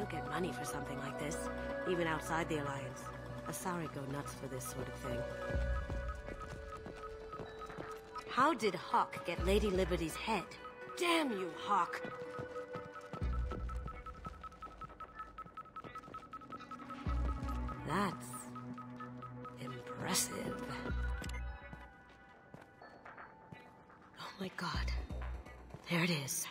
don't get money for something like this, even outside the Alliance. Asari go nuts for this sort of thing. How did Hawk get Lady Liberty's head? Damn you, Hawk! That's impressive. Oh my god. There it is.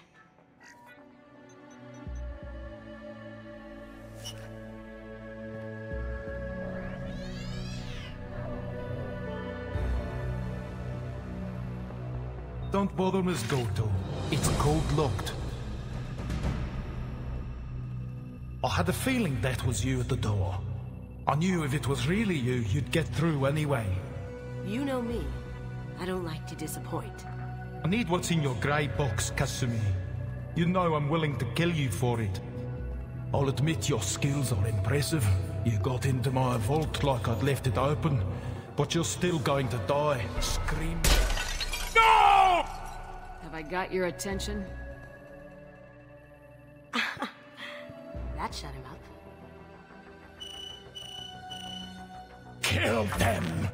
Don't bother, Miss Goto. It's code-locked. I had a feeling that was you at the door. I knew if it was really you, you'd get through anyway. You know me. I don't like to disappoint. I need what's in your grey box, Kasumi. You know I'm willing to kill you for it. I'll admit your skills are impressive. You got into my vault like I'd left it open, but you're still going to die. Scream. No! Have I got your attention? That shut him up. Kill them!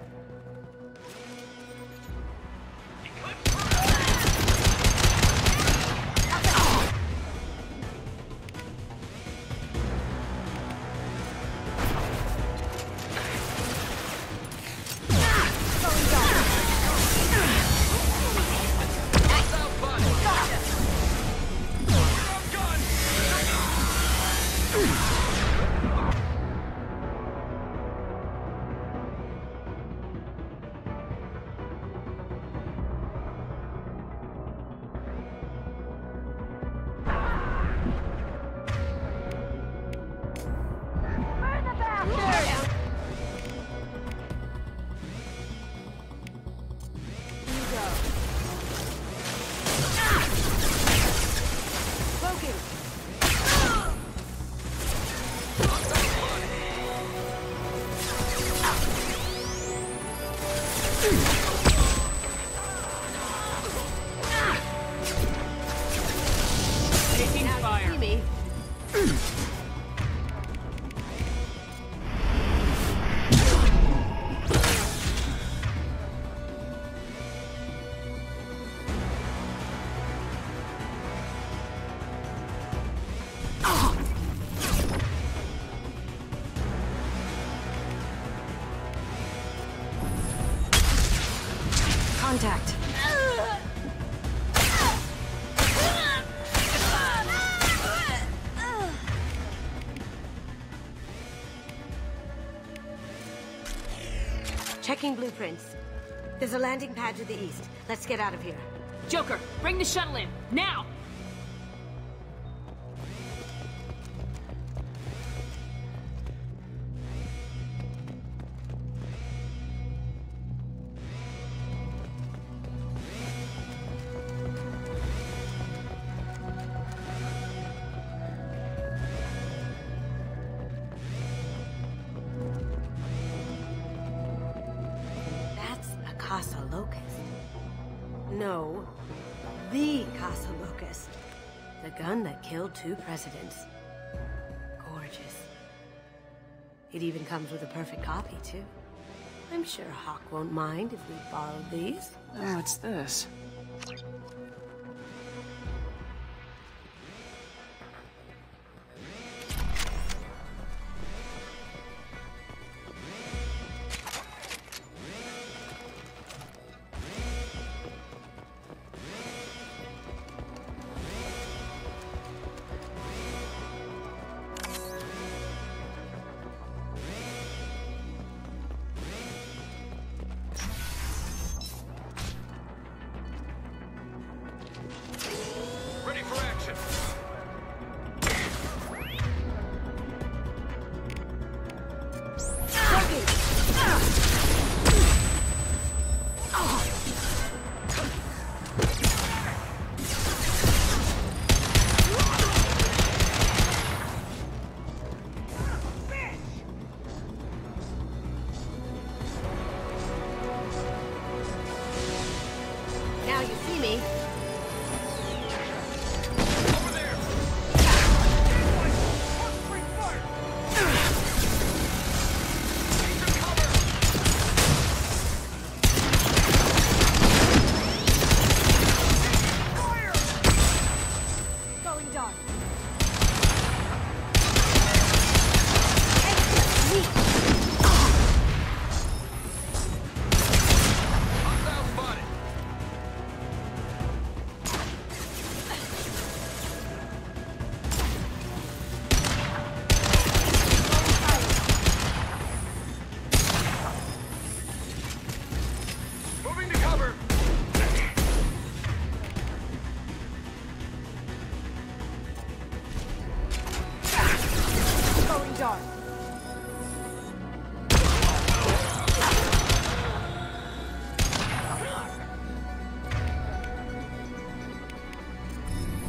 Contact. Checking blueprints. There's a landing pad to the east. Let's get out of here. Joker, bring the shuttle in, now! Casa Locust. No, the Casa Locust. The gun that killed 2 presidents. Gorgeous. It even comes with a perfect copy, too. I'm sure Hawk won't mind if we borrow these. Oh, what's this?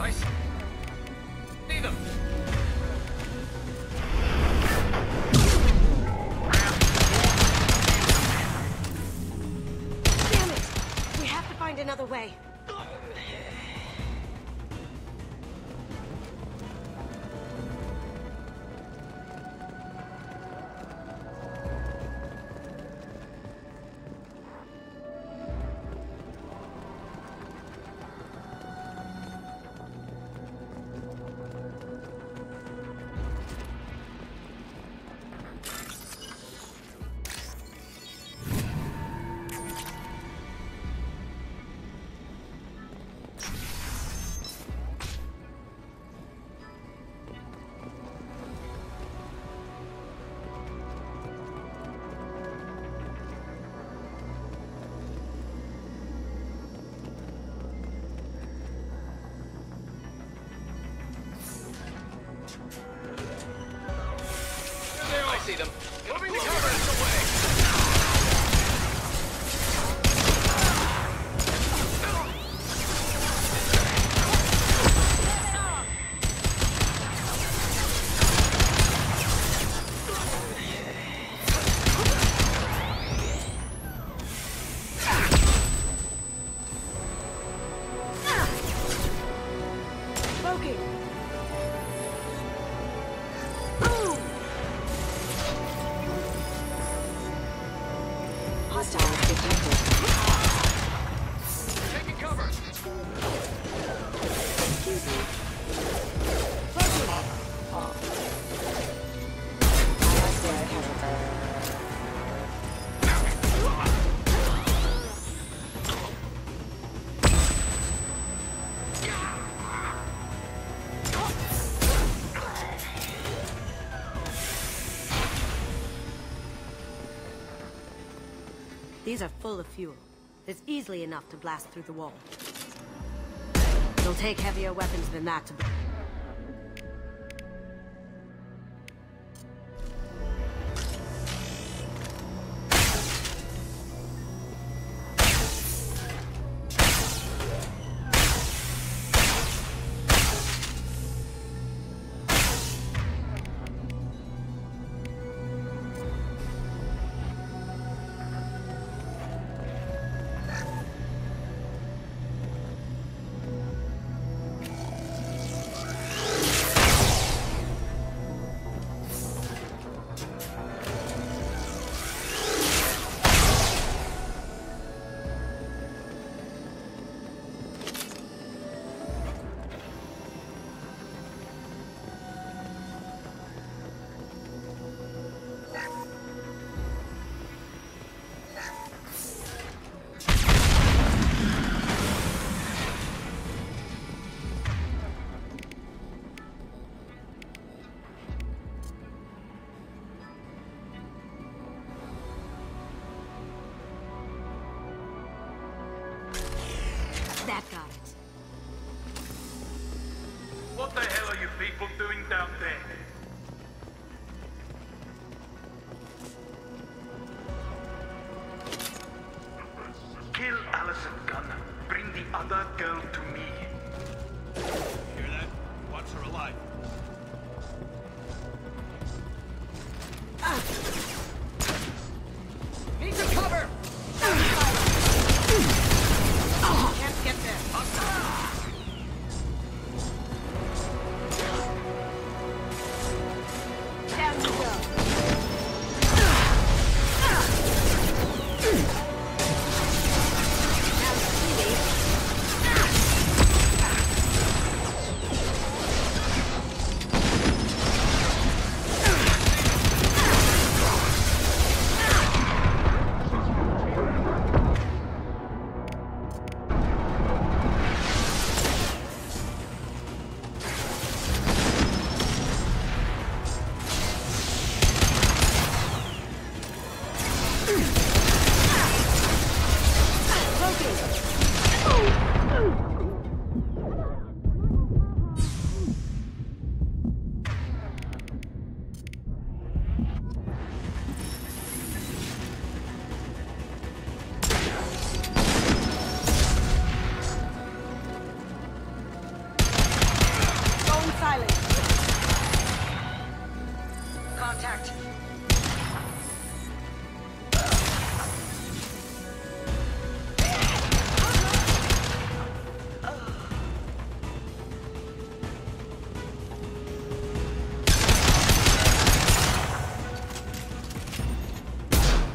I see them. Damn it! We have to find another way. I see them. Moving to cover us away. Smoking! Boom! Hostiles detected. Taking cover. Excuse me. These are full of fuel. It's easily enough to blast through the wall. It'll take heavier weapons than that to... That got it. What the hell are you people doing down there? Kill Allison Gunn. Bring the other girl to me. Hear that? Watch her alive. Need to cover! Can't get there. silent. Contact.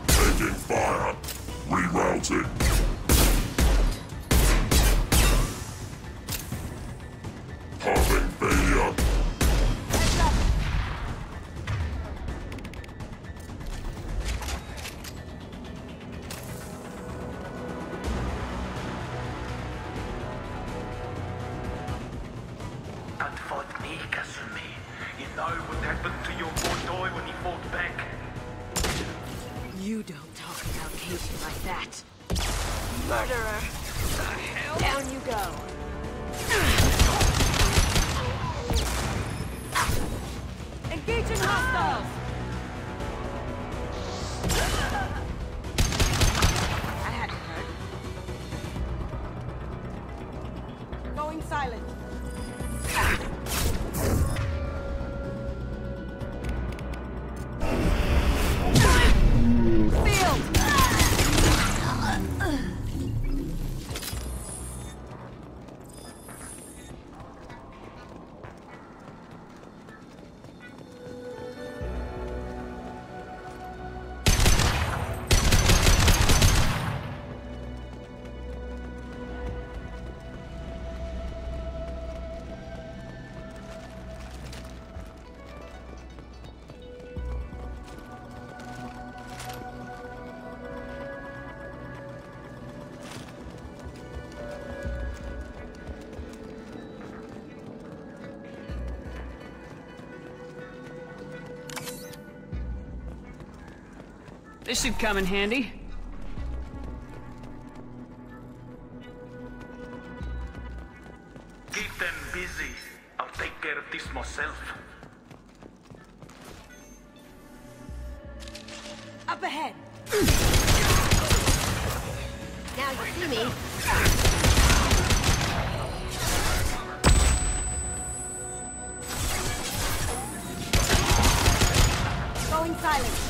Taking fire. Rerouting. Popping failure. Heads up. That fought me, Kasumi. You know what happened to your boy when he fought back? You don't talk about Keiji like that. Murderer. Down you go. Engaging hostiles! That hadn't hurt. Going silent. Field! This should come in handy. Keep them busy. I'll take care of this myself. Up ahead! Now you see me. Going silent.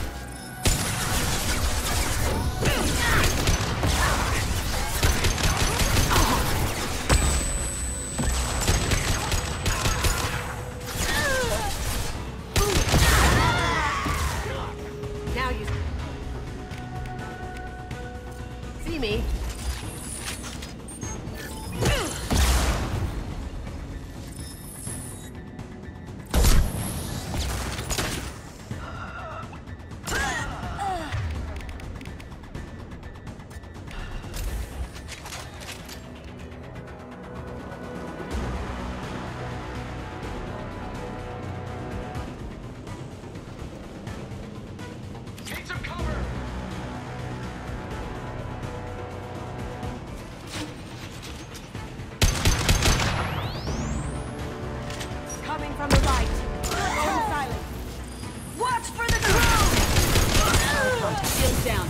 Now you see me. Take some cover! Coming from the right. Going silent. Watch for the drone! Shields down.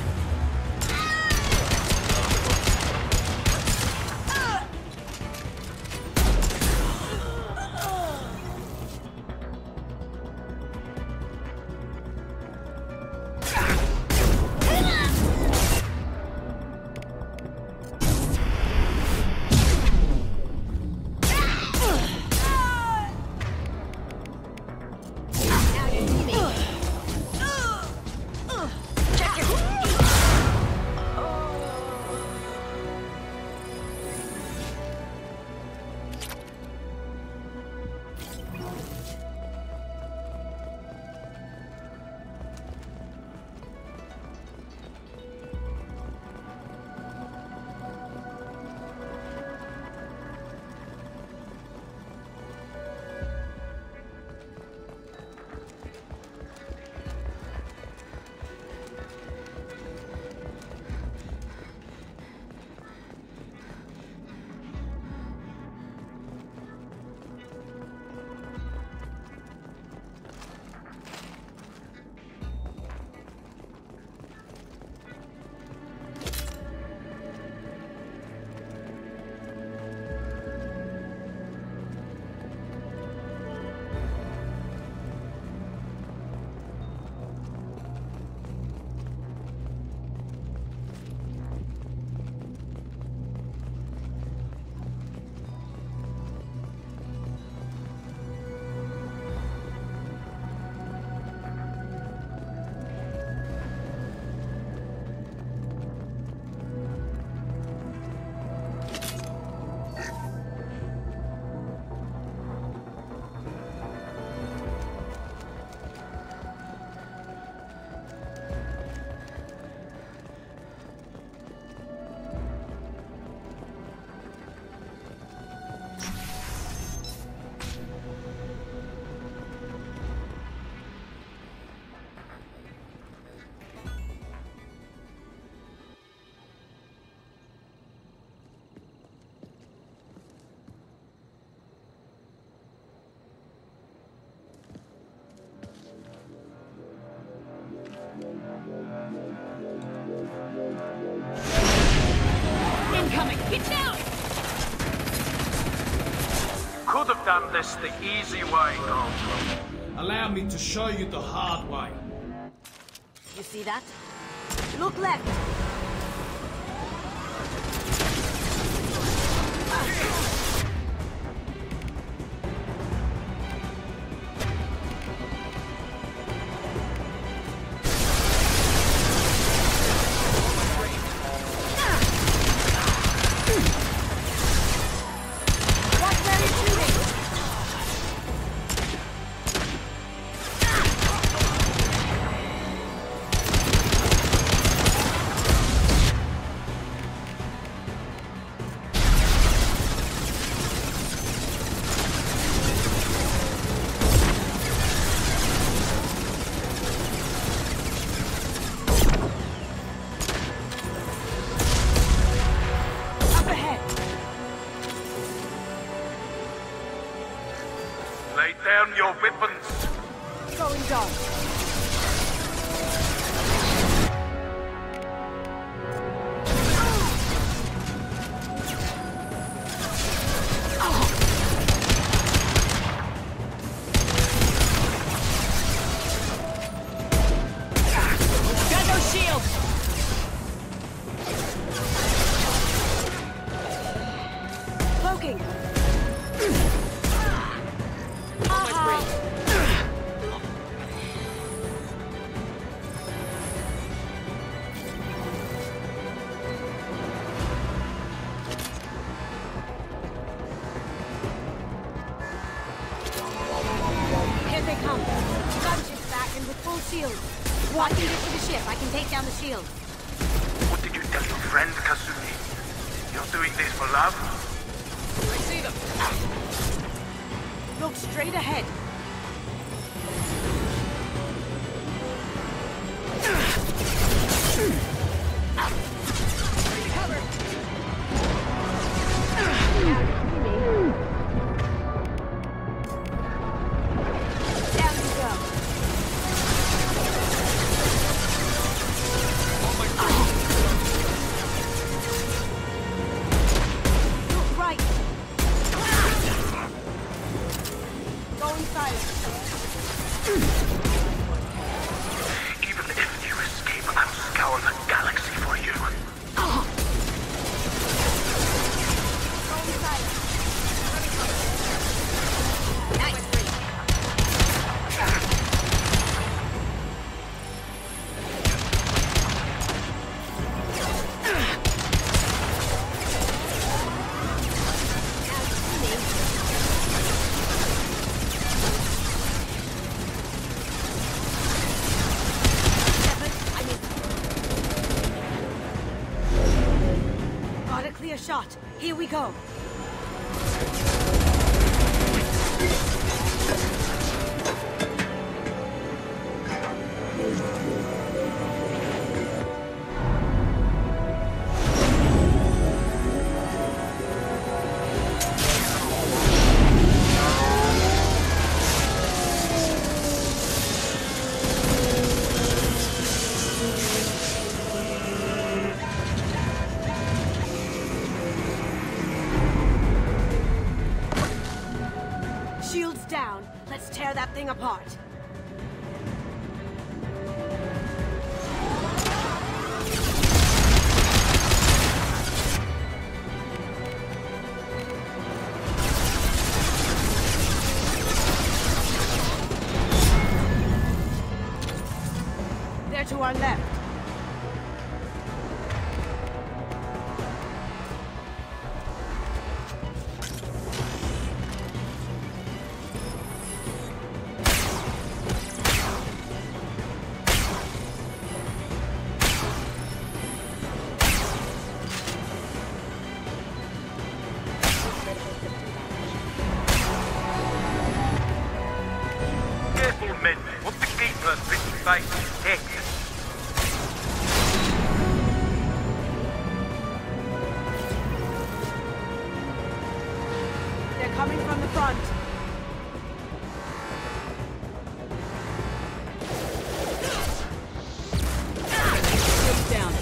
should have done this the easy way, Gold. Allow me to show you the hard way. You see that? Look left! Lay down your weapons. Going dark. Got no shields! Cloaking. Watch me get to the ship. I can take down the shield. What did you tell your friend, Kasumi? You're doing this for love? I see them. Look straight ahead. Even if you escape, I'll scour the galaxy for you. Got a clear shot. Here we go. Shields down. Let's tear that thing apart. They're to our left. Careful, men. What the gate's pretty face heck. They're coming from the front. Shields down.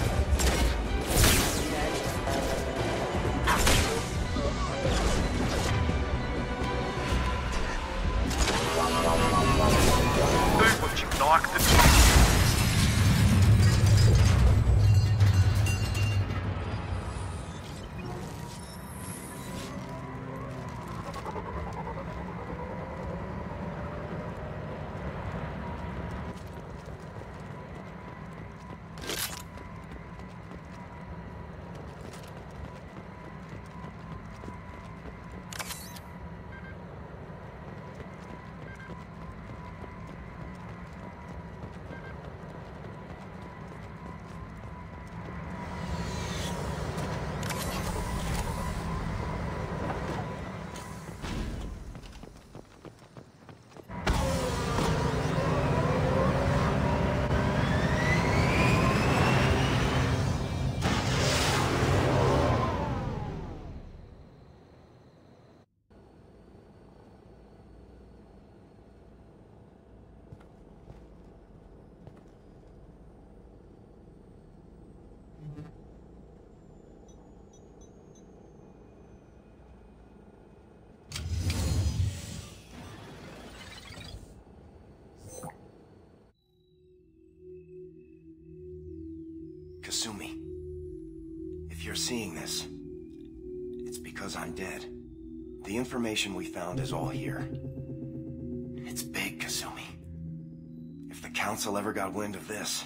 Kasumi, if you're seeing this, it's because I'm dead. The information we found is all here. It's big, Kasumi. If the Council ever got wind of this,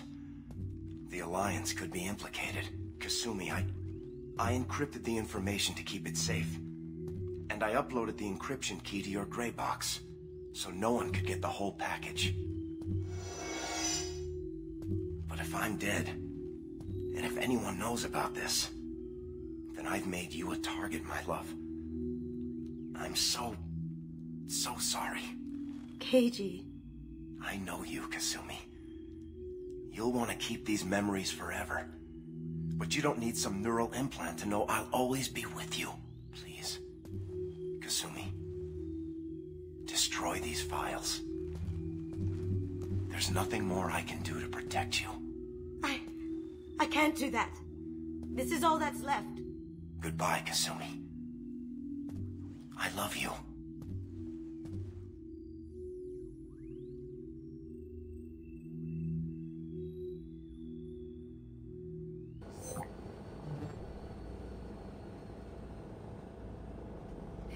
the Alliance could be implicated. Kasumi, I encrypted the information to keep it safe. And I uploaded the encryption key to your gray box, so no one could get the whole package. But if I'm dead, and if anyone knows about this, then I've made you a target, my love. I'm so sorry. Keiji. I know you, Kasumi. You'll want to keep these memories forever. But you don't need some neural implant to know I'll always be with you. Please, Kasumi, destroy these files. There's nothing more I can do to protect you. I can't do that. This is all that's left. Goodbye, Kasumi. I love you.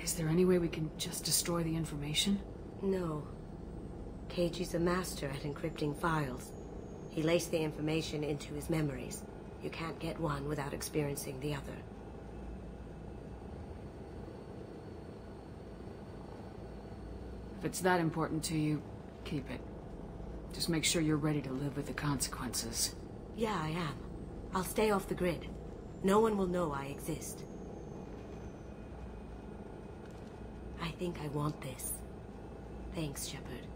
Is there any way we can just destroy the information? No. Keiji's a master at encrypting files. He laced the information into his memories. You can't get one without experiencing the other. If it's that important to you, keep it. Just make sure you're ready to live with the consequences. Yeah, I am. I'll stay off the grid. No one will know I exist. I think I want this. Thanks, Shepard.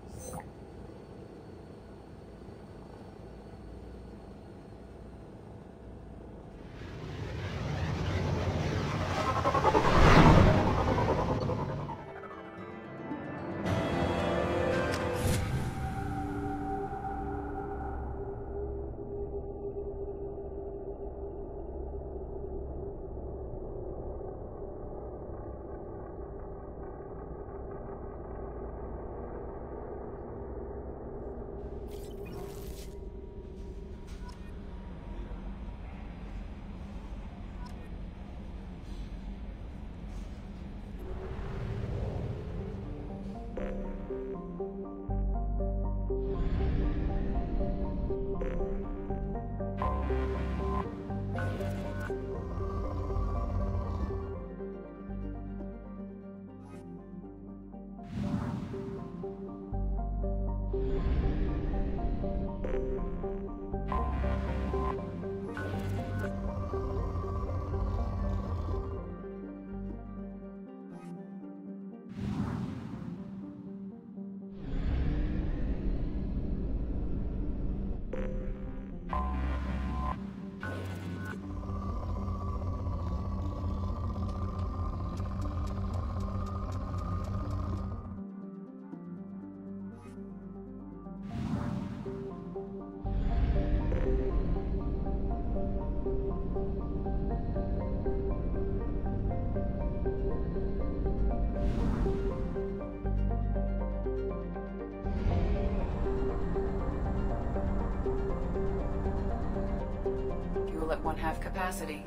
Fuel at 1/2 capacity.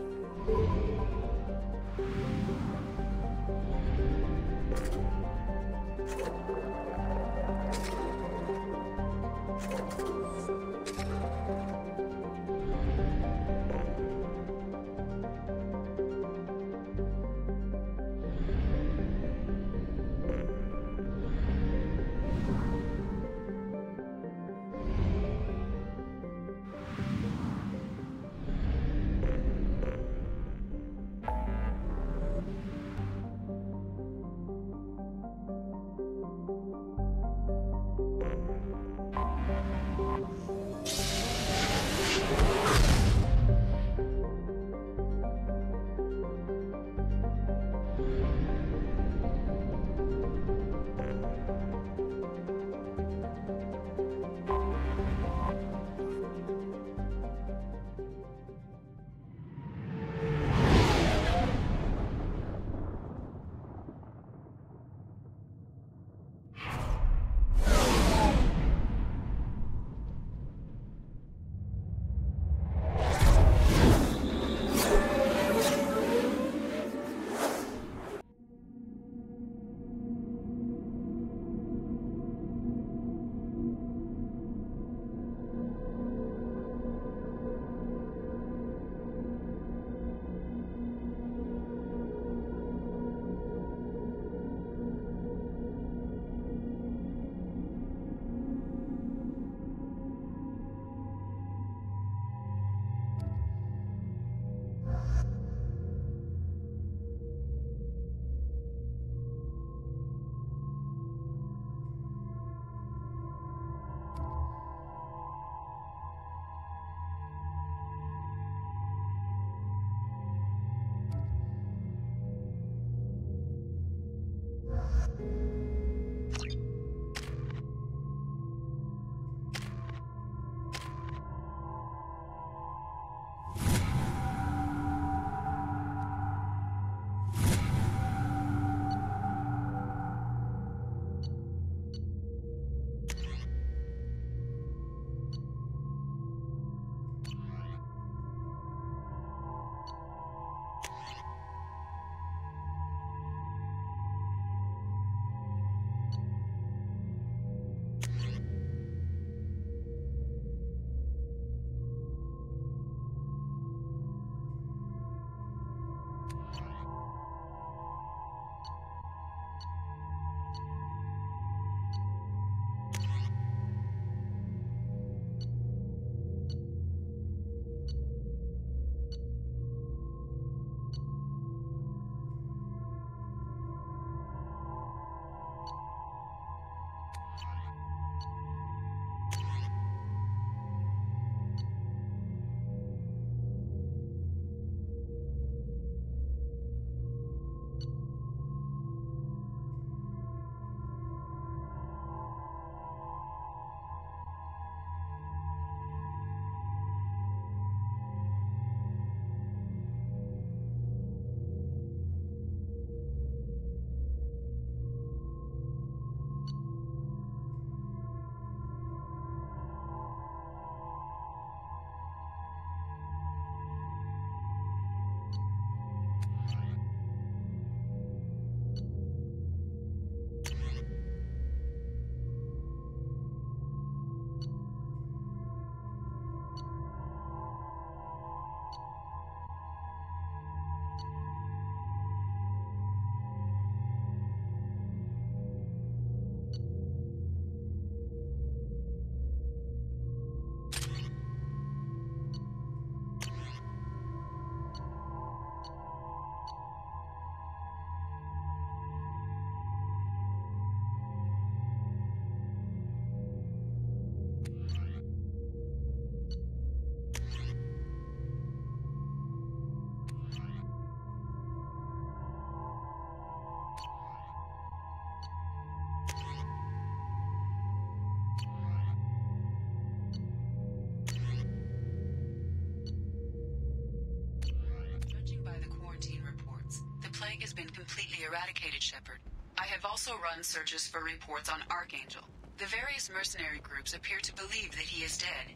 think has been completely eradicated, Shepard. I have also run searches for reports on Archangel. The various mercenary groups appear to believe that he is dead.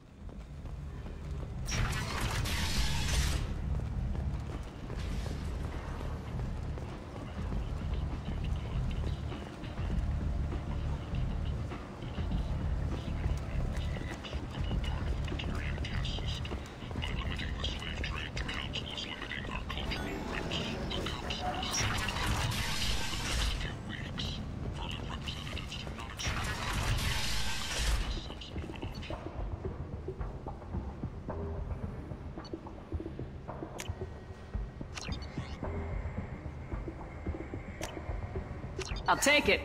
I'll take it.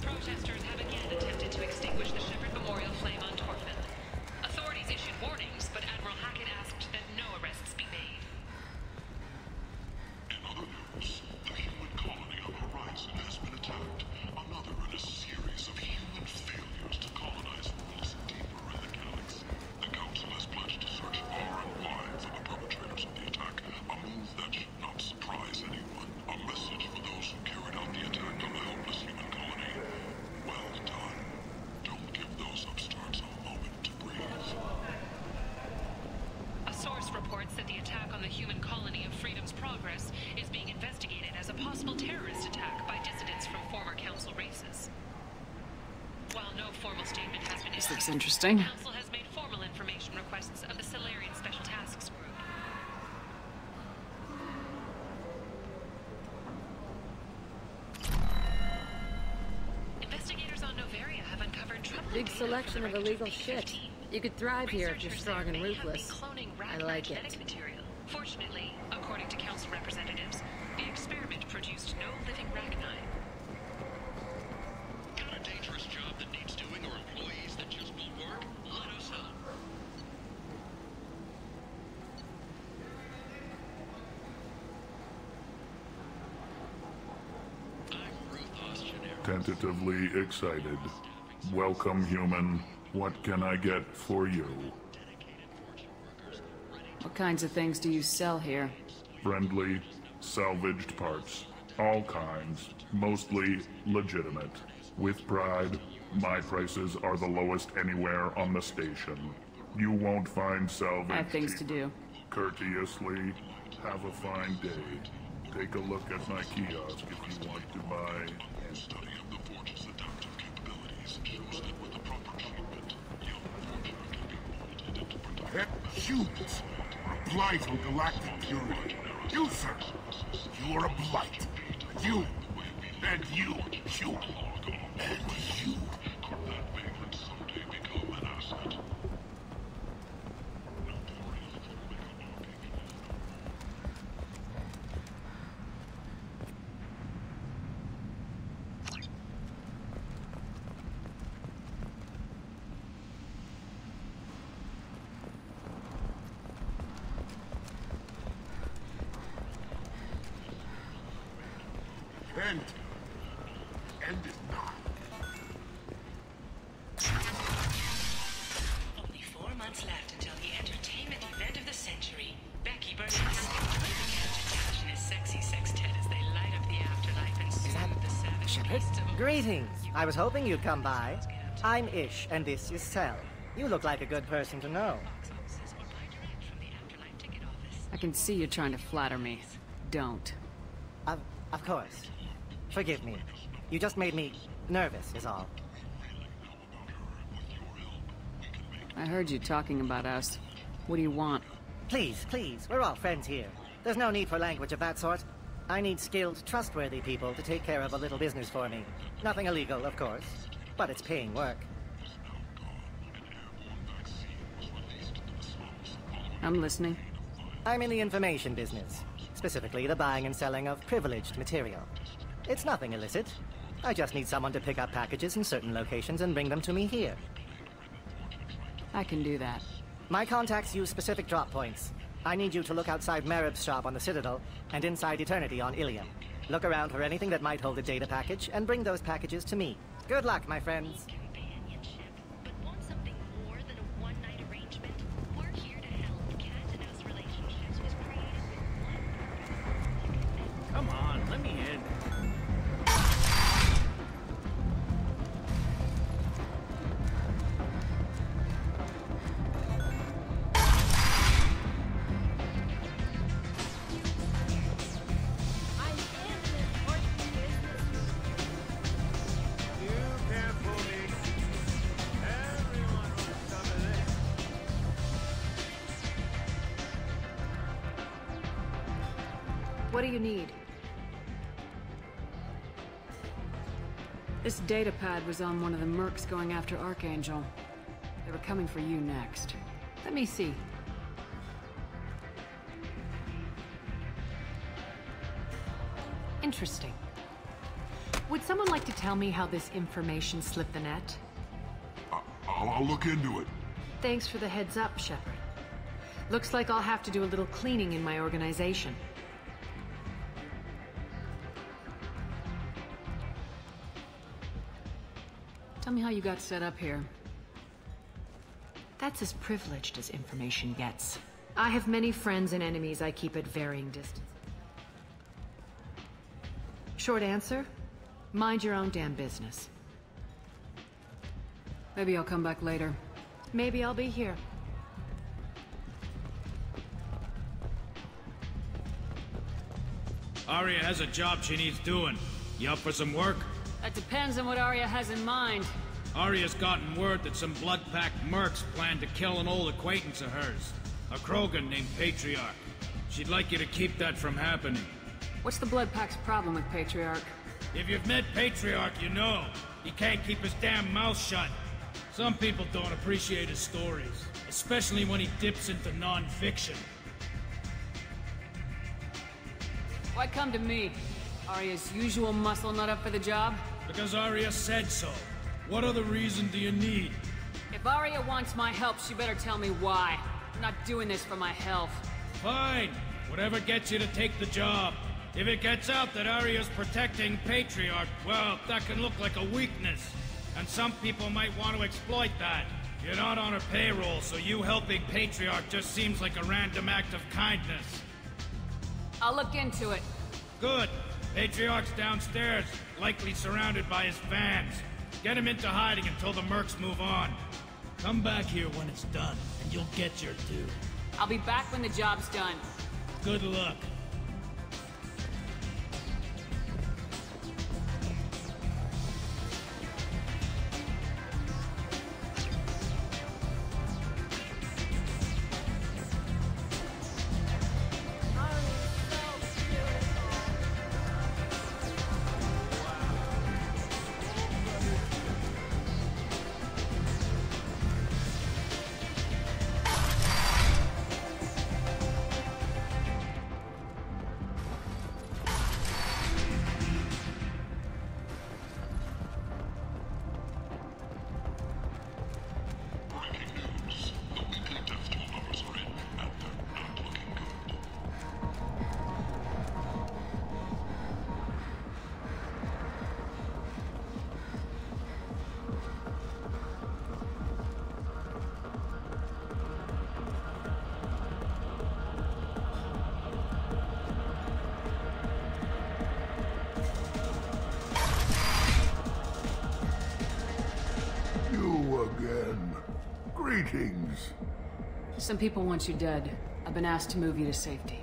Protesters have again attempted to extinguish the Shepard Memorial flame on Torfin. Authorities issued warnings, but Admiral Hackett asked that no arrests be made. In other news, the human colony on Horizon has been attacked. Another in a series of human failures to colonize worlds deeper in the galaxy. The Council has pledged to search far and wide for the perpetrators of the attack, a move that should not surprise anyone. A message for those who carried out the attack on the helpless human colony. Well done. Don't give those upstarts a moment to breathe. A source reports that the attack on the human colony of Freedom's Progress is being investigated as a possible terrorist attack by dissidents from former Council races. While no formal statement has been issued, Looks interesting. the Council has made formal information requests of the Salarian Special Tasks Group. Investigators on Noveria have uncovered troubling Big data selection from of the illegal Rector shit. 15. You could thrive here if you're Researchers strong there and may have been ruthless. cloning I Rachni like genetic it. material. Fortunately, according to Council representatives, the experiment produced no living Rachni. Got a dangerous job that needs doing or employees that just won't work? Let us help. I'm Ruth Ostener. Tentatively excited. Welcome, human. What can I get for you? What kinds of things do you sell here? Friendly, salvaged parts. All kinds. Mostly legitimate. With pride, my prices are the lowest anywhere on the station. You won't find salvage I have things to do. Courteously, have a fine day. Take a look at my kiosk if you want to buy. Study of the Forge's adaptive capabilities shows that with the proper treatment, young Forger can be molded into productive. Humans are a blight on galactic purity. You, sir, you are a blight. You, and you, you, and you. Could that vagrant someday become an asset? End it now. Only 4 months left until the entertainment event of the century. Becky Burnett will capture Dash and his sexy sextet as they light up the afterlife and soothe the savage Shepard? beasts of... Greetings. I was hoping you'd come by. I'm Ish, and this is Cell. You look like a good person to know. I can see you trying to flatter me. Don't. Of course. Forgive me. You just made me nervous, is all. I heard you talking about us. What do you want? Please, please, we're all friends here. There's no need for language of that sort. I need skilled, trustworthy people to take care of a little business for me. Nothing illegal, of course, but it's paying work. I'm listening. I'm in the information business, specifically the buying and selling of privileged material. It's nothing illicit. I just need someone to pick up packages in certain locations and bring them to me here. I can do that. My contacts use specific drop points. I need you to look outside Merib's shop on the Citadel and inside Eternity on Ilium. Look around for anything that might hold a data package and bring those packages to me. Good luck, my friends. Come on, let me in. What do you need? This data pad was on one of the mercs going after Archangel. They were coming for you next. Let me see. Interesting. Would someone like to tell me how this information slipped the net? I'll look into it. Thanks for the heads up, Shepard. Looks like I'll have to do a little cleaning in my organization. Tell me how you got set up here. That's as privileged as information gets. I have many friends and enemies I keep at varying distances. Short answer? Mind your own damn business. Maybe I'll come back later. Maybe I'll be here. Aria has a job she needs doing. You up for some work? That depends on what Aria has in mind. Aria's gotten word that some blood-packed mercs plan to kill an old acquaintance of hers. A Krogan named Patriarch. She'd like you to keep that from happening. What's the Blood Pack's problem with Patriarch? If you've met Patriarch, you know. He can't keep his damn mouth shut. Some people don't appreciate his stories, especially when he dips into non-fiction. Why come to me? Aria's usual muscle not up for the job? Because Aria said so. What other reason do you need? If Aria wants my help, she better tell me why. I'm not doing this for my health. Fine. Whatever gets you to take the job. If it gets out that Aria's protecting Patriarch, well, that can look like a weakness. And some people might want to exploit that. You're not on her payroll, so you helping Patriarch just seems like a random act of kindness. I'll look into it. Good. Patriarch's downstairs, likely surrounded by his fans. Get him into hiding until the mercs move on. Come back here when it's done, and you'll get your due. I'll be back when the job's done. Good luck. Greetings. Some people want you dead. I've been asked to move you to safety.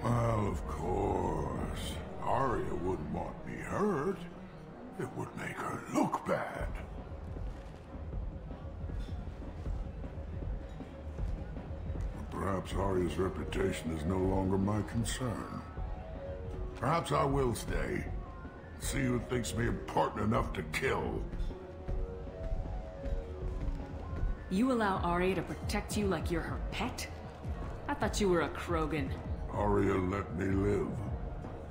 Well, of course. Aria wouldn't want me hurt. It would make her look bad. Perhaps Arya's reputation is no longer my concern. Perhaps I will stay. See who thinks me important enough to kill. You allow Arya to protect you like you're her pet? I thought you were a Krogan. Arya let me live.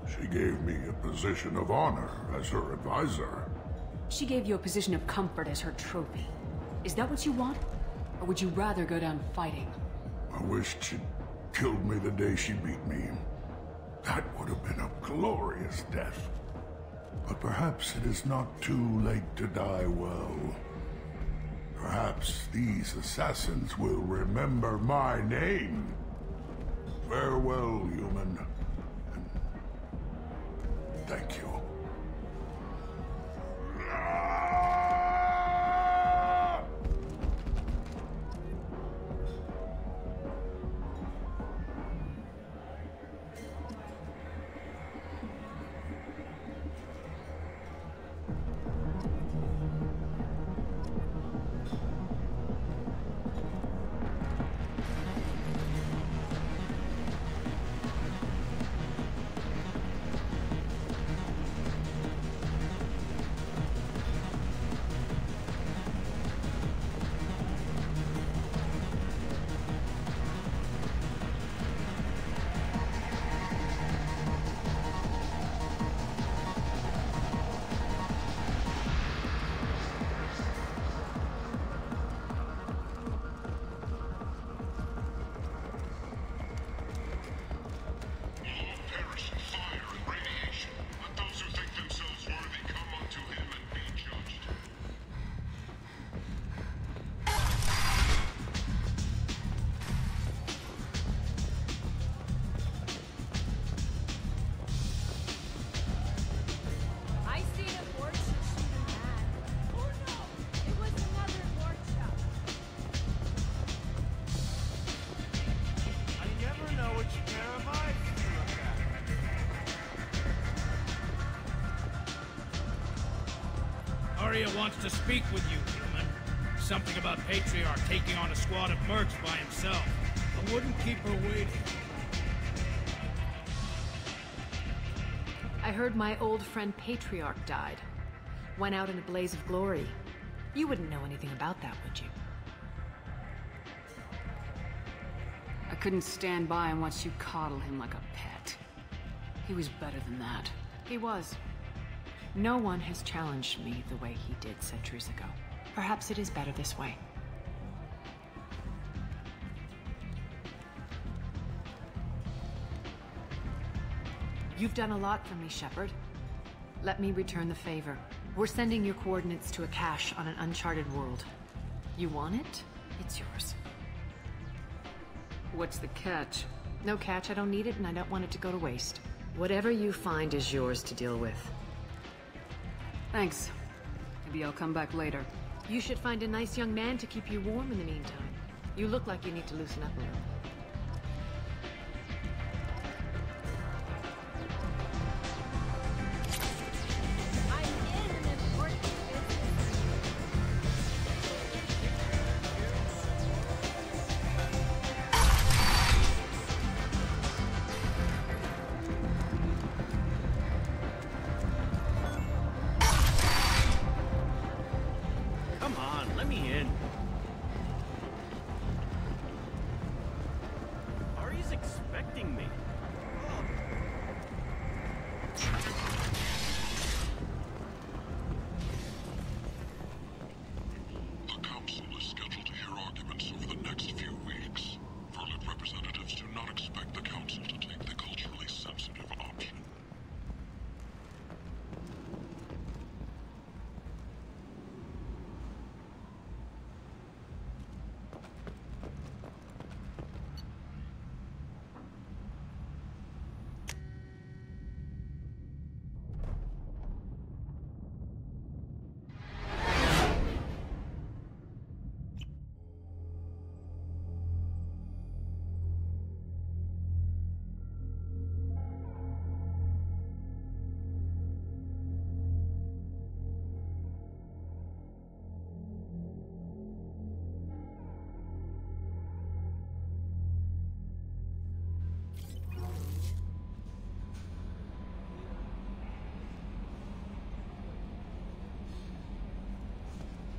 She gave me a position of honor as her advisor. She gave you a position of comfort as her trophy. Is that what you want? Or would you rather go down fighting? I wished she'd killed me the day she beat me. That would have been a glorious death. But perhaps it is not too late to die well. Perhaps these assassins will remember my name. Farewell, human. And thank you. Arya wants to speak with you, human. Something about Patriarch taking on a squad of mercs by himself. I wouldn't keep her waiting. I heard my old friend Patriarch died. Went out in a blaze of glory. You wouldn't know anything about that, would you? I couldn't stand by and watch you coddle him like a pet. He was better than that. He was. No one has challenged me the way he did centuries ago. Perhaps it is better this way. You've done a lot for me, Shepard. Let me return the favor. We're sending your coordinates to a cache on an uncharted world. You want it? It's yours. What's the catch? No catch. I don't need it, and I don't want it to go to waste. Whatever you find is yours to deal with. Thanks. Maybe I'll come back later. You should find a nice young man to keep you warm in the meantime. You look like you need to loosen up a little.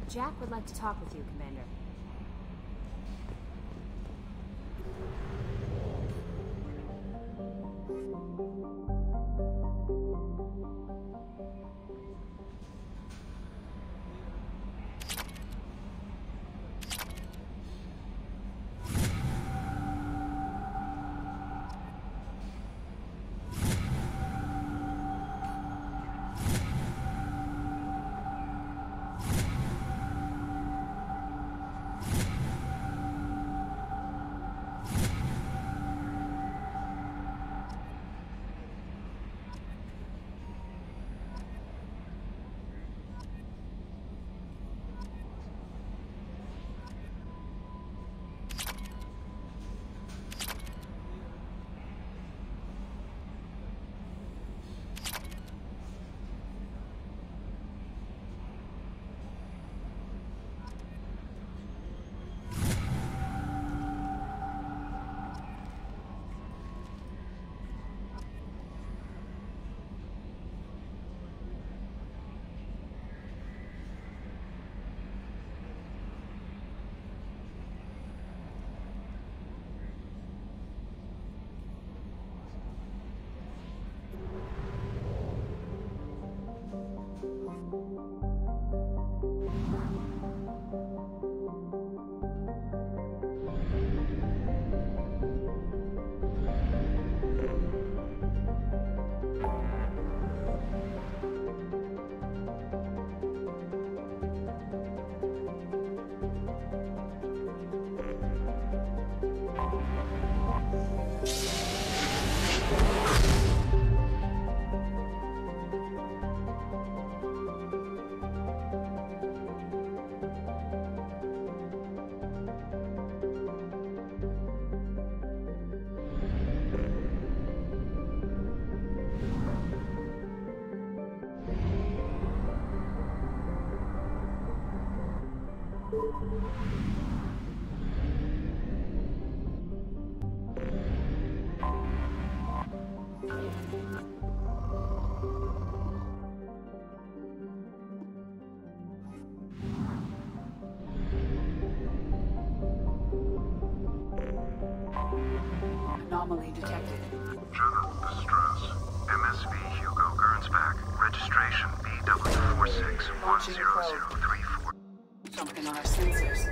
Jack would like to talk with you, Commander. Anomaly detected. General distress. MSV Hugo Gernsback. Registration BW4610034. Something on our sensors.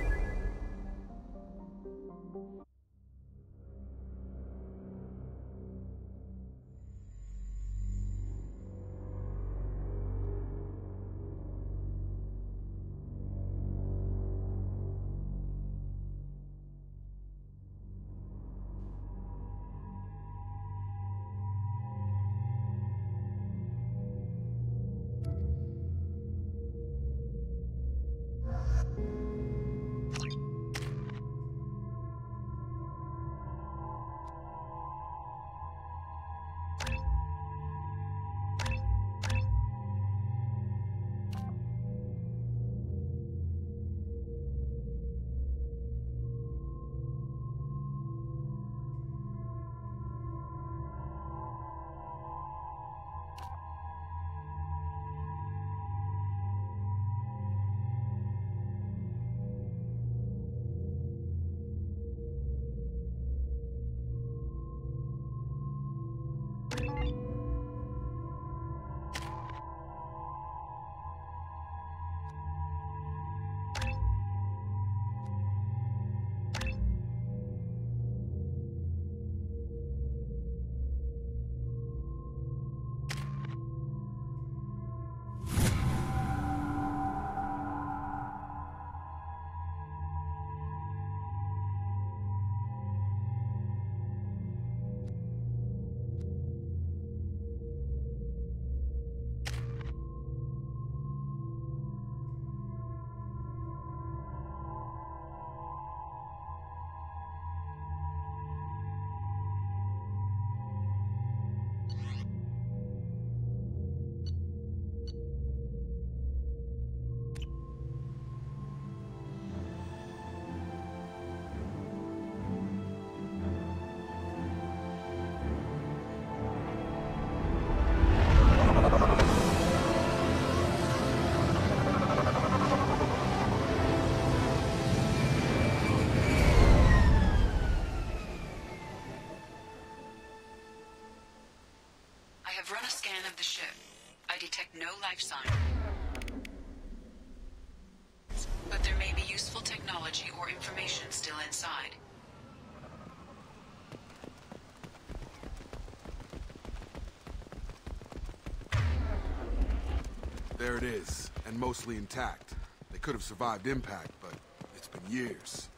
ship. I detect no life sign. But there may be useful technology or information still inside. There it is, and mostly intact. They could have survived impact, but it's been years.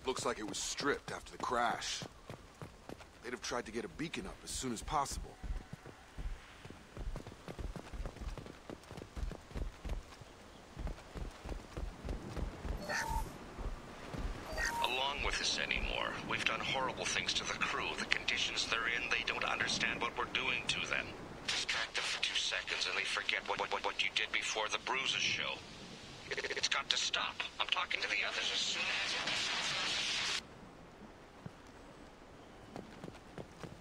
Looks like it was stripped after the crash. They'd have tried to get a beacon up as soon as possible. Along with this anymore. We've done horrible things to the crew. The conditions they're in, they don't understand what we're doing to them. Distract them for 2 seconds and they forget what you did before the bruises show. It's got to stop. I'm talking to the others as soon as...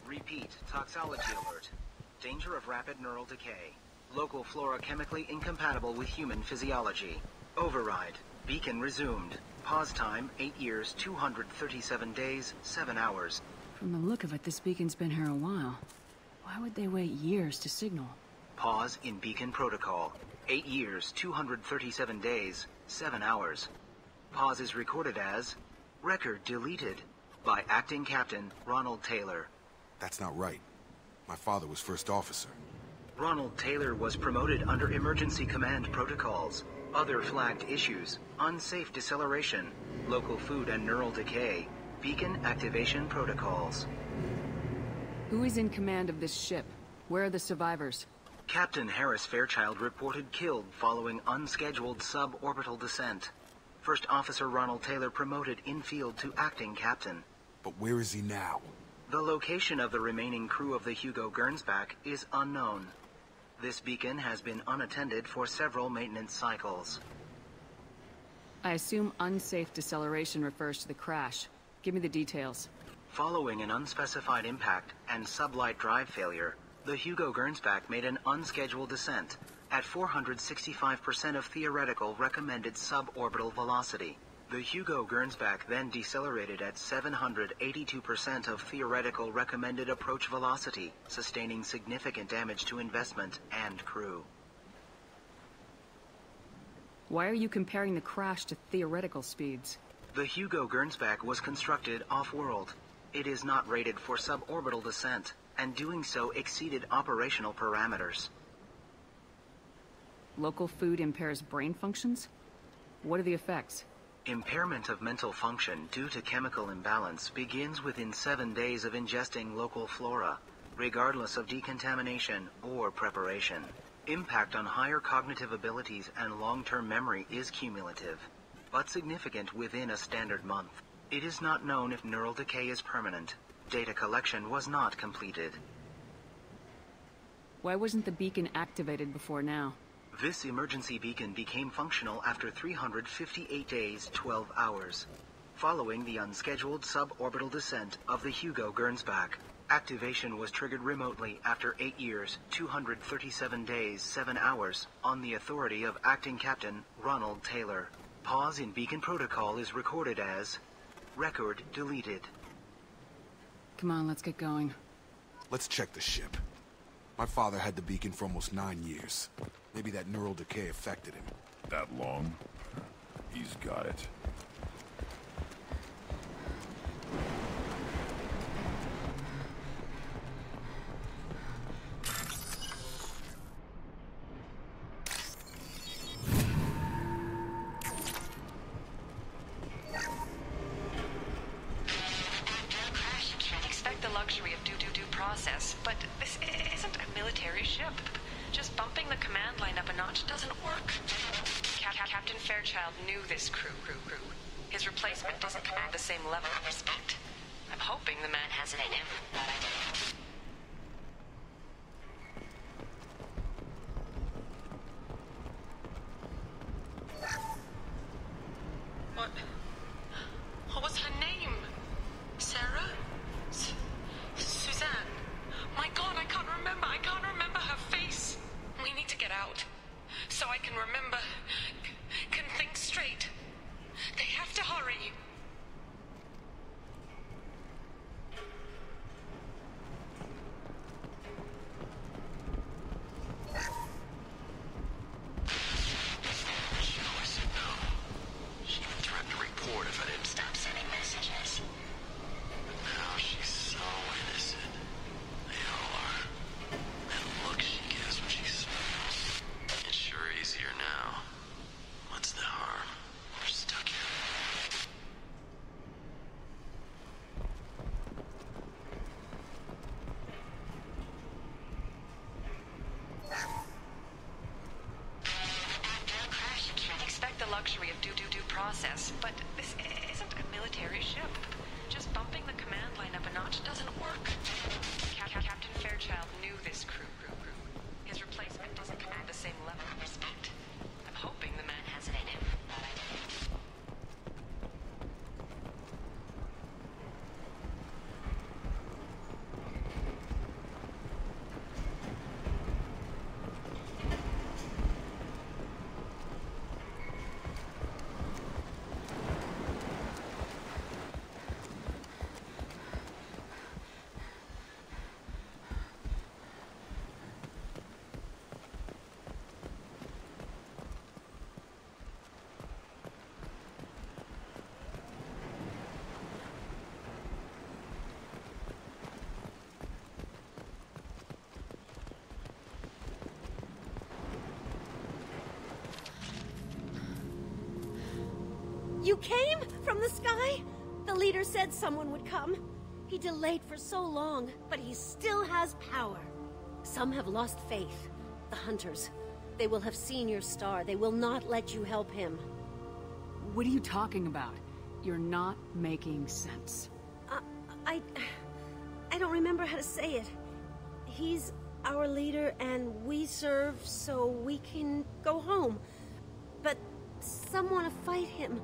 Repeat, toxology alert. Danger of rapid neural decay. Local flora chemically incompatible with human physiology. Override. Beacon resumed. Pause time, 8 years, 237 days, 7 hours. From the look of it, this beacon's been here a while. Why would they wait years to signal? Pause in beacon protocol. 8 years, 237 days, 7 hours. Pause is recorded as... Record deleted by Acting Captain Ronald Taylor. That's not right. My father was first officer. Ronald Taylor was promoted under emergency command protocols. Other flagged issues: unsafe deceleration, local food and neural decay, beacon activation protocols. Who is in command of this ship? Where are the survivors? Captain Harris Fairchild reported killed following unscheduled suborbital descent. First Officer Ronald Taylor promoted in-field to acting captain. But where is he now? The location of the remaining crew of the Hugo Gernsback is unknown. This beacon has been unattended for several maintenance cycles. I assume unsafe deceleration refers to the crash. Give me the details. Following an unspecified impact and sublight drive failure, the Hugo Gernsback made an unscheduled descent at 465% of theoretical recommended suborbital velocity. The Hugo Gernsback then decelerated at 782% of theoretical recommended approach velocity, sustaining significant damage to investment and crew. Why are you comparing the crash to theoretical speeds? The Hugo Gernsback was constructed off-world. It is not rated for suborbital descent, and doing so exceeded operational parameters. Local food impairs brain functions? What are the effects? Impairment of mental function due to chemical imbalance begins within 7 days of ingesting local flora, regardless of decontamination or preparation. Impact on higher cognitive abilities and long-term memory is cumulative, but significant within a standard month. It is not known if neural decay is permanent. Data collection was not completed. Why wasn't the beacon activated before now? This emergency beacon became functional after 358 days, 12 hours. Following the unscheduled suborbital descent of the Hugo Gernsback, activation was triggered remotely after 8 years, 237 days, 7 hours, on the authority of Acting Captain Ronald Taylor. Pause in beacon protocol is recorded as... Record deleted. Come on, let's get going. Let's check the ship. My father had the beacon for almost 9 years. Maybe that neural decay affected him. That long? He's got it. Process, but this isn't a military ship. Just bumping the command line up a notch doesn't work. Captain Fairchild knew this crew. His replacement doesn't command the same level of respect. I'm hoping the man has it in him. What was her name? Sarah? Suzanne? My God, I can't remember her face. We need to get out, so I can remember, can think straight. They have to hurry. process, but this isn't a military ship. Just bumping the command line up a notch doesn't work. Captain Fairchild knew this crew. His replacement doesn't command the same level of respect. I'm hoping the man has it in him. You came from the sky? The leader said someone would come. He delayed for so long, but he still has power. Some have lost faith. The Hunters. They will have seen your star. They will not let you help him. What are you talking about? You're not making sense. I don't remember how to say it. He's our leader and we serve so we can go home. But some want to fight him.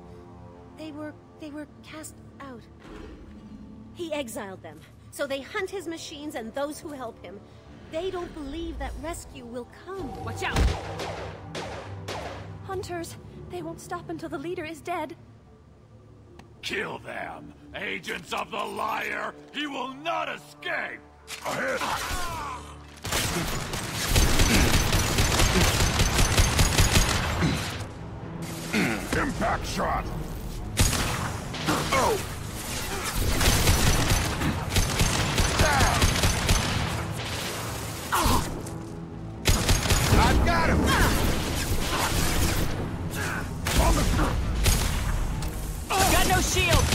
They were cast out. He exiled them, so they hunt his machines and those who help him. They don't believe that rescue will come. Watch out! Hunters, they won't stop until the leader is dead. Kill them! Agents of the liar! He will not escape! Ahead! Impact shot! Oh! I've got him! Got no shield!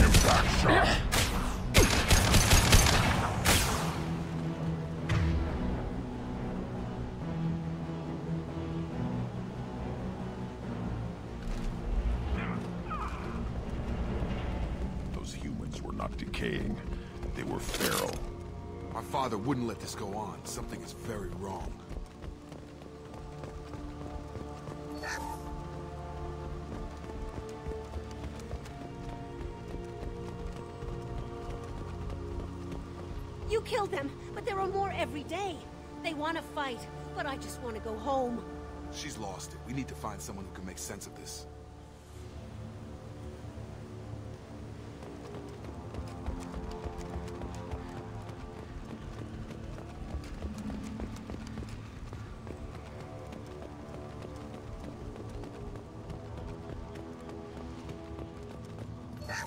Impact shot! Those humans were not decaying. They were feral. My father wouldn't let this go on. Something is very wrong. You killed them, but there are more every day. They want to fight, but I just want to go home. She's lost it. We need to find someone who can make sense of this.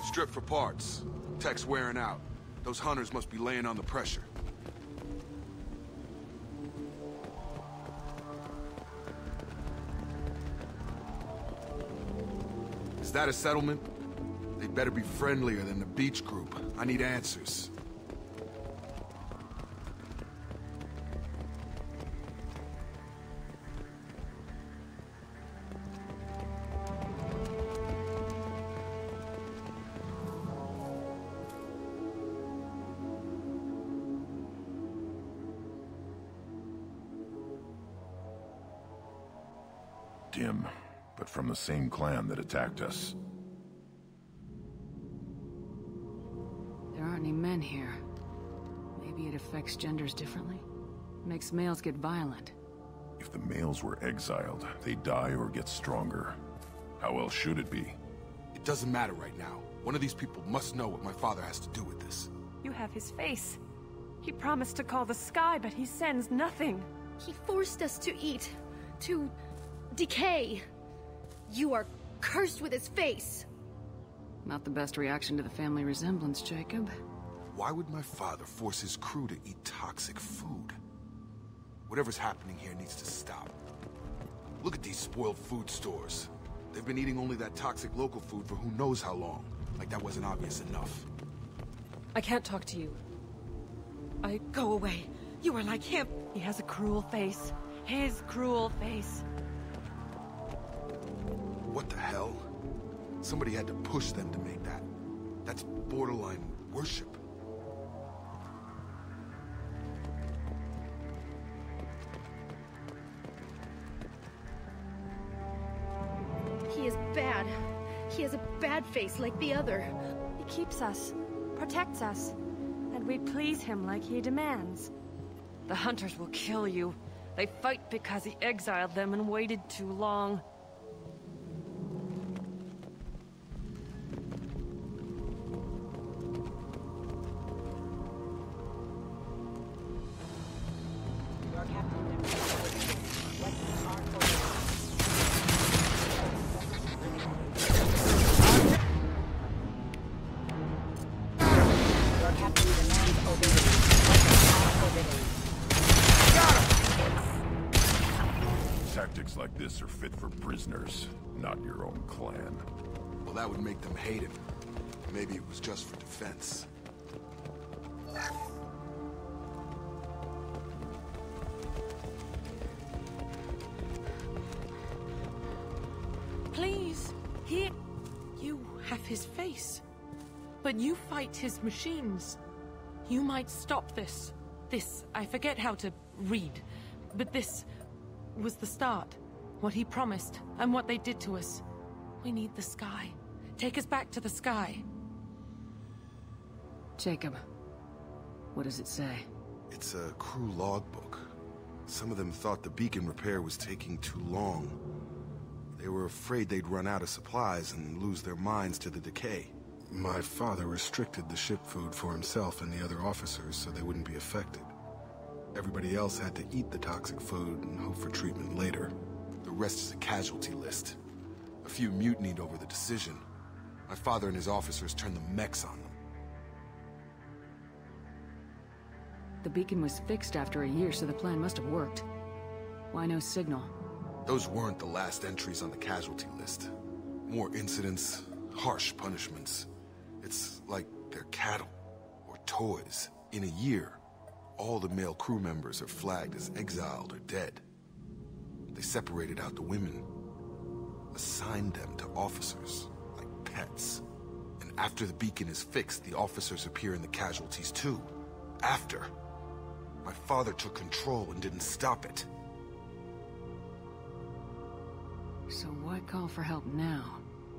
Strip for parts. Tech's wearing out. Those hunters must be laying on the pressure. Is that a settlement? They'd better be friendlier than the beach group. I need answers. Dim, but from the same clan that attacked us. There aren't any men here. Maybe it affects genders differently? Makes males get violent. If the males were exiled, they die or get stronger. How else should it be? It doesn't matter right now. One of these people must know what my father has to do with this. You have his face. He promised to call the sky, but he sends nothing. He forced us to eat, to decay. You are cursed with his face. Not the best reaction to the family resemblance, Jacob. Why would my father force his crew to eat toxic food? Whatever's happening here needs to stop. Look at these spoiled food stores. They've been eating only that toxic local food for who knows how long. Like that wasn't obvious enough. I can't talk to you. Go away. You are like him. He has a cruel face. His cruel face. What the hell? Somebody had to push them to make that. That's borderline worship. He is bad. He has a bad face like the other. He keeps us, protects us, and we please him like he demands. The hunters will kill you. They fight because he exiled them and waited too long. Tactics like this are fit for prisoners, not your own clan. Well, that would make them hate him. Maybe it was just for defense. Please, you have his face. But you fight his machines. You might stop this. This, I forget how to read, but this was the start. What he promised, and what they did to us. We need the sky. Take us back to the sky. Jacob, what does it say? It's a crew logbook. Some of them thought the beacon repair was taking too long. They were afraid they'd run out of supplies and lose their minds to the decay. My father restricted the ship food for himself and the other officers so they wouldn't be affected. Everybody else had to eat the toxic food and hope for treatment later. The rest is a casualty list. A few mutinied over the decision. My father and his officers turned the mechs on them. The beacon was fixed after a year, so the plan must have worked. Why no signal? Those weren't the last entries on the casualty list. More incidents, harsh punishments. It's like they're cattle, or toys. In a year, all the male crew members are flagged as exiled or dead. They separated out the women, assigned them to officers, like pets. And after the beacon is fixed, the officers appear in the casualties too. After. My father took control and didn't stop it. So why call for help now?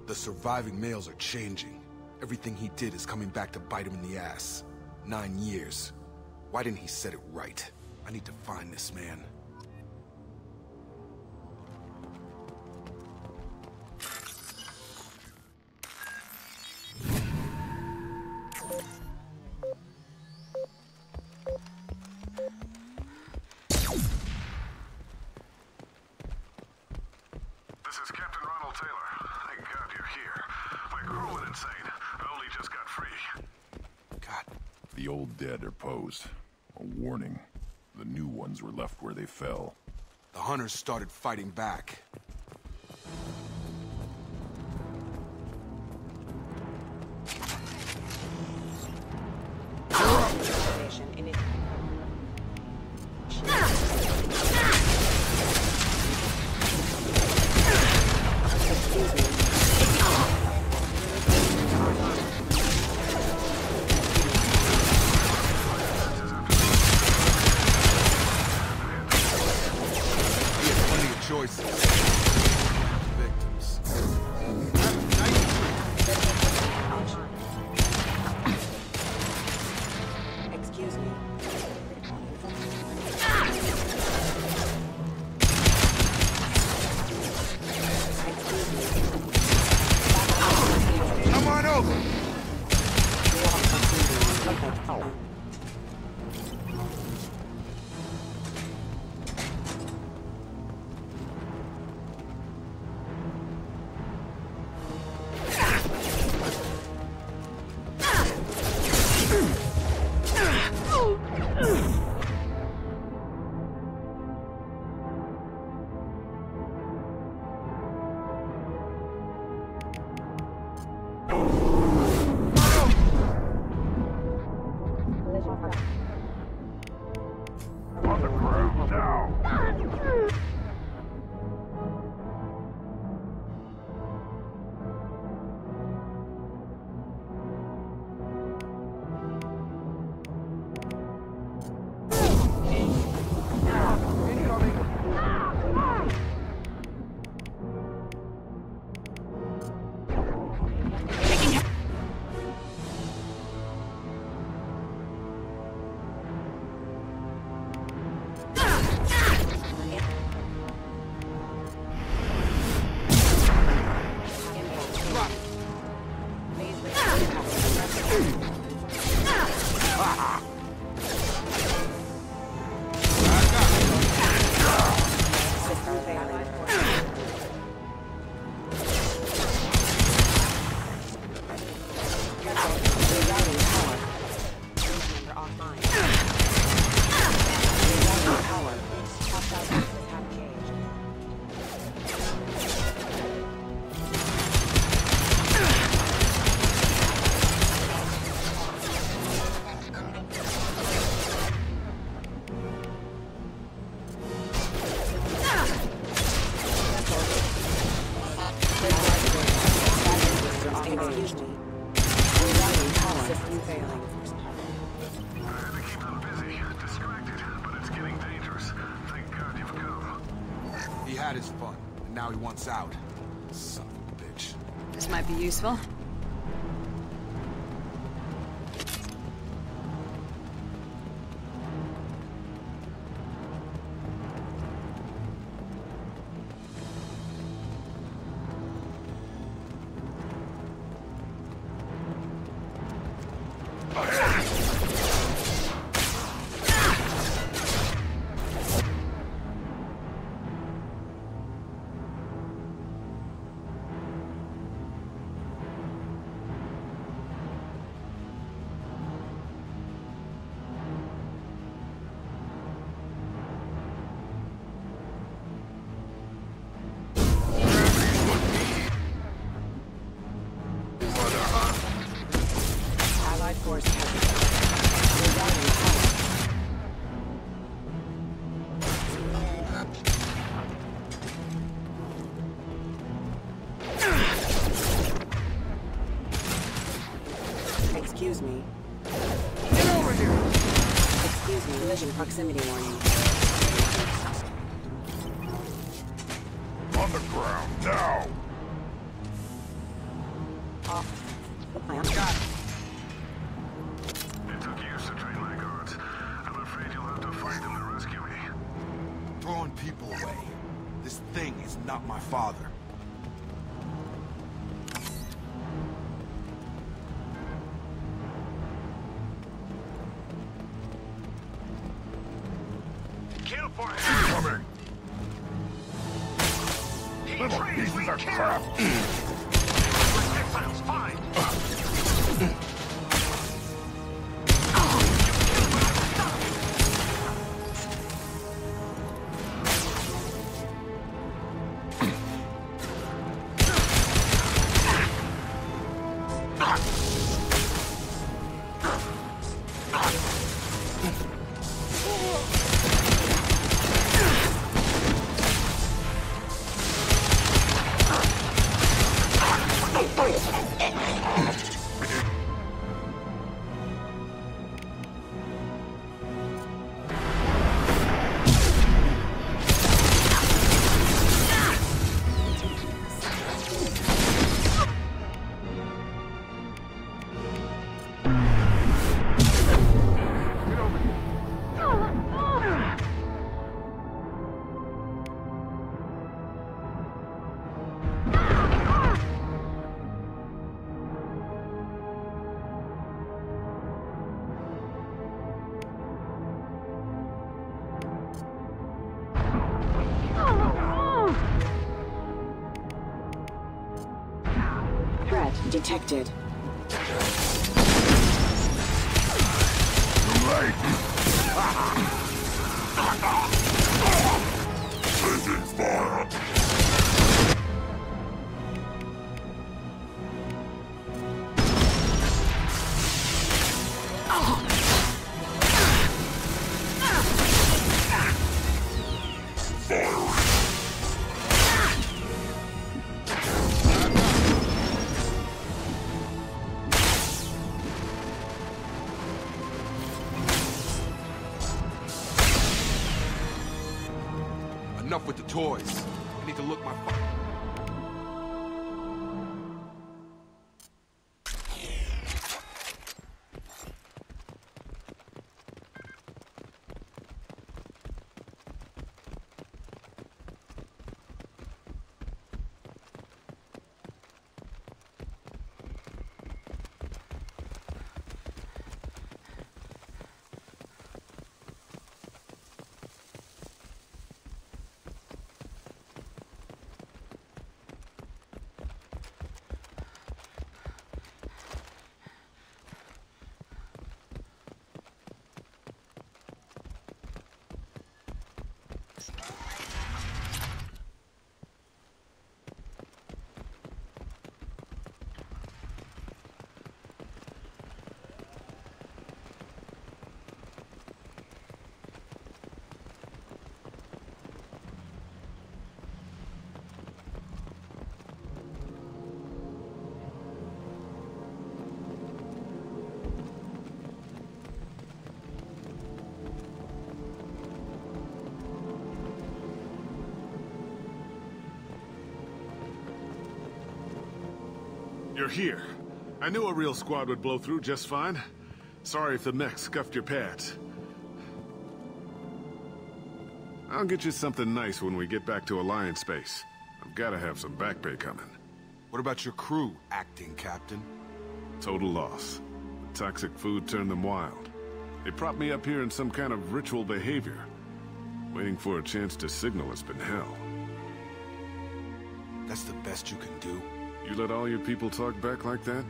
The surviving males are changing. Everything he did is coming back to bite him in the ass. 9 years. Why didn't he set it right? I need to find this man. This is Captain Ronald Taylor. Thank God you're here. My crew went insane. I only just got free. The old dead are posed. A warning. The new ones were left where they fell. The hunters started fighting back. Excuse me. Come on over! had his fun, and now he wants out. Son of a bitch. This might be useful. Excuse me. Get over here! Excuse me, vision proximity warning. On the ground, now! I am got. It took years to train my guards. I'm afraid you'll have to fight them to rescue me. Throwing people away. This thing is not my father. Kill for him! Coming! Little pieces of crap! Exiles, fine! Threat detected. Taking fire! Enough with the toys. I need to look my fuck. You're here. I knew a real squad would blow through just fine. Sorry if the mech scuffed your pads. I'll get you something nice when we get back to Alliance space. I've gotta have some back pay coming. What about your crew, acting captain? Total loss. The toxic food turned them wild. They propped me up here in some kind of ritual behavior. Waiting for a chance to signal has been hell. That's the best you can do? You let all your people talk back like that?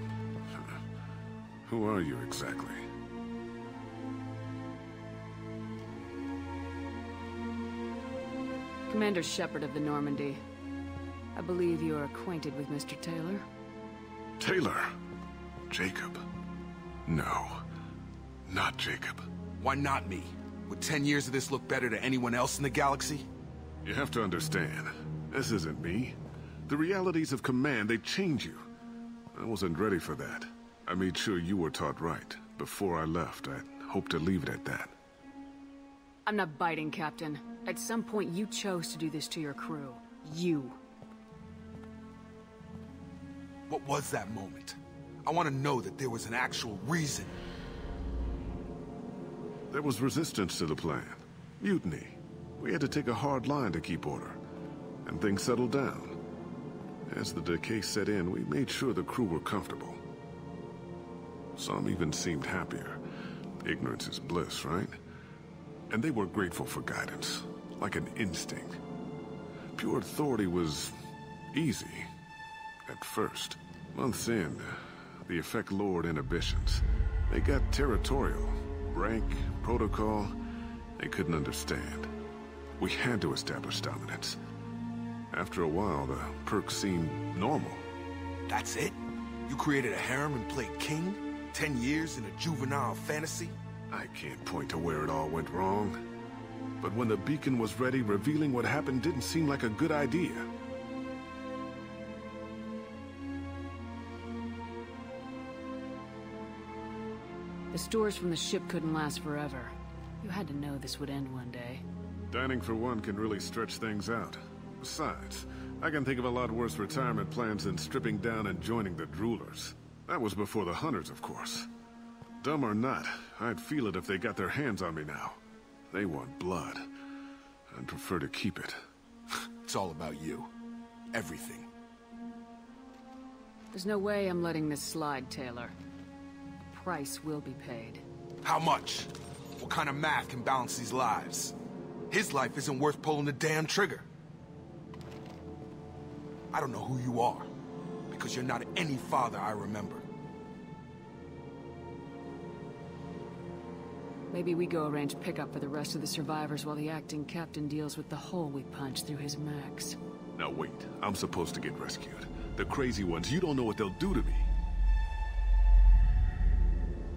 Who are you exactly? Commander Shepard of the Normandy. I believe you are acquainted with Mr. Taylor. Taylor? Jacob? No. Not Jacob. Why not me? Would 10 years of this look better to anyone else in the galaxy? You have to understand, this isn't me. The realities of command, they change you. I wasn't ready for that. I made sure you were taught right. Before I left, I hoped to leave it at that. I'm not biting, Captain. At some point, you chose to do this to your crew. You. What was that moment? I want to know that there was an actual reason. There was resistance to the plan. Mutiny. We had to take a hard line to keep order. And things settled down. As the decay set in, we made sure the crew were comfortable. Some even seemed happier. Ignorance is bliss, right? And they were grateful for guidance, like an instinct. Pure authority was easy, at first. Months in, the effect lowered inhibitions. They got territorial. Rank, protocol, they couldn't understand. We had to establish dominance. After a while, the perks seemed normal. That's it? You created a harem and played king? 10 years in a juvenile fantasy? I can't point to where it all went wrong. But when the beacon was ready, revealing what happened didn't seem like a good idea. The stores from the ship couldn't last forever. You had to know this would end one day. Dining for one can really stretch things out. Besides, I can think of a lot worse retirement plans than stripping down and joining the Droolers. That was before the Hunters, of course. Dumb or not, I'd feel it if they got their hands on me now. They want blood. I'd prefer to keep it. It's all about you. Everything. There's no way I'm letting this slide, Taylor. The price will be paid. How much? What kind of math can balance these lives? His life isn't worth pulling the damn trigger. I don't know who you are, because you're not any father I remember. Maybe we go arrange pickup for the rest of the survivors while the acting captain deals with the hole we punched through his max. Now wait, I'm supposed to get rescued. The crazy ones, you don't know what they'll do to me.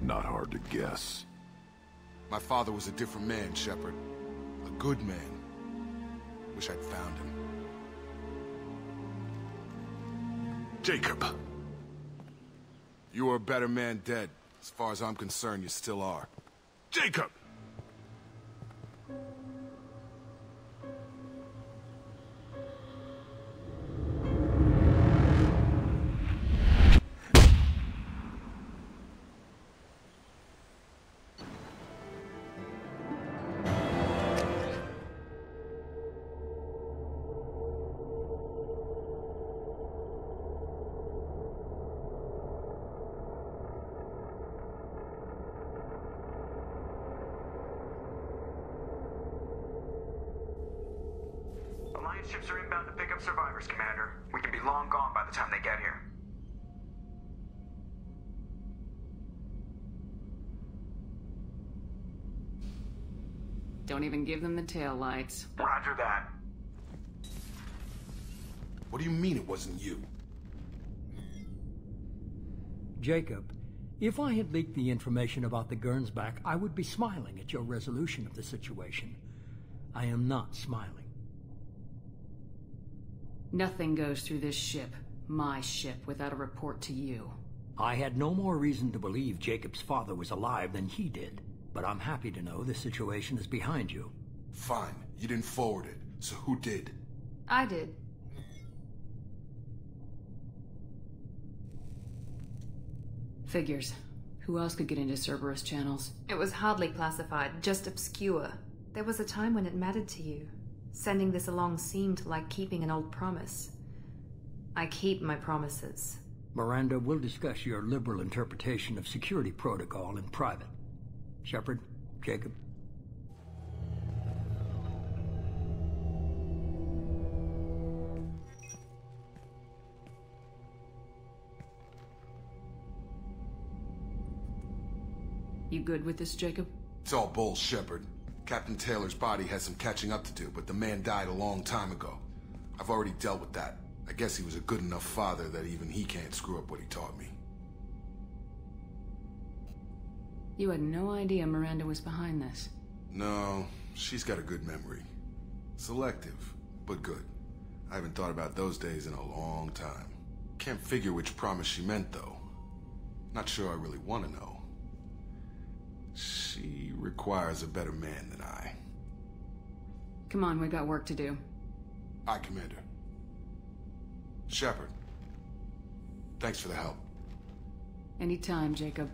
Not hard to guess. My father was a different man, Shepard. A good man. Wish I'd found him. Jacob! You were a better man dead. As far as I'm concerned, you still are. Jacob! Alliance ships are inbound to pick up survivors, Commander. We can be long gone by the time they get here. Don't even give them the tail lights. Roger that. What do you mean it wasn't you? Jacob, if I had leaked the information about the Gernsback, I would be smiling at your resolution of the situation. I am not smiling. Nothing goes through this ship, my ship, without a report to you. I had no more reason to believe Jacob's father was alive than he did, but I'm happy to know the situation is behind you. Fine, you didn't forward it, so who did? I did. Figures. Who else could get into Cerberus channels? It was hardly classified, just obscure. There was a time when it mattered to you. Sending this along seemed like keeping an old promise. I keep my promises. Miranda, we'll discuss your liberal interpretation of security protocol in private. Shepard, Jacob. You good with this, Jacob? It's all bull, Shepard. Captain Taylor's body has some catching up to do, but the man died a long time ago. I've already dealt with that. I guess he was a good enough father that even he can't screw up what he taught me. You had no idea Miranda was behind this? No, she's got a good memory. Selective, but good. I haven't thought about those days in a long time. Can't figure which promise she meant, though. Not sure I really want to know. She requires a better man than I. Come on, we got work to do. Aye, Commander. Shepard, thanks for the help. Anytime, Jacob.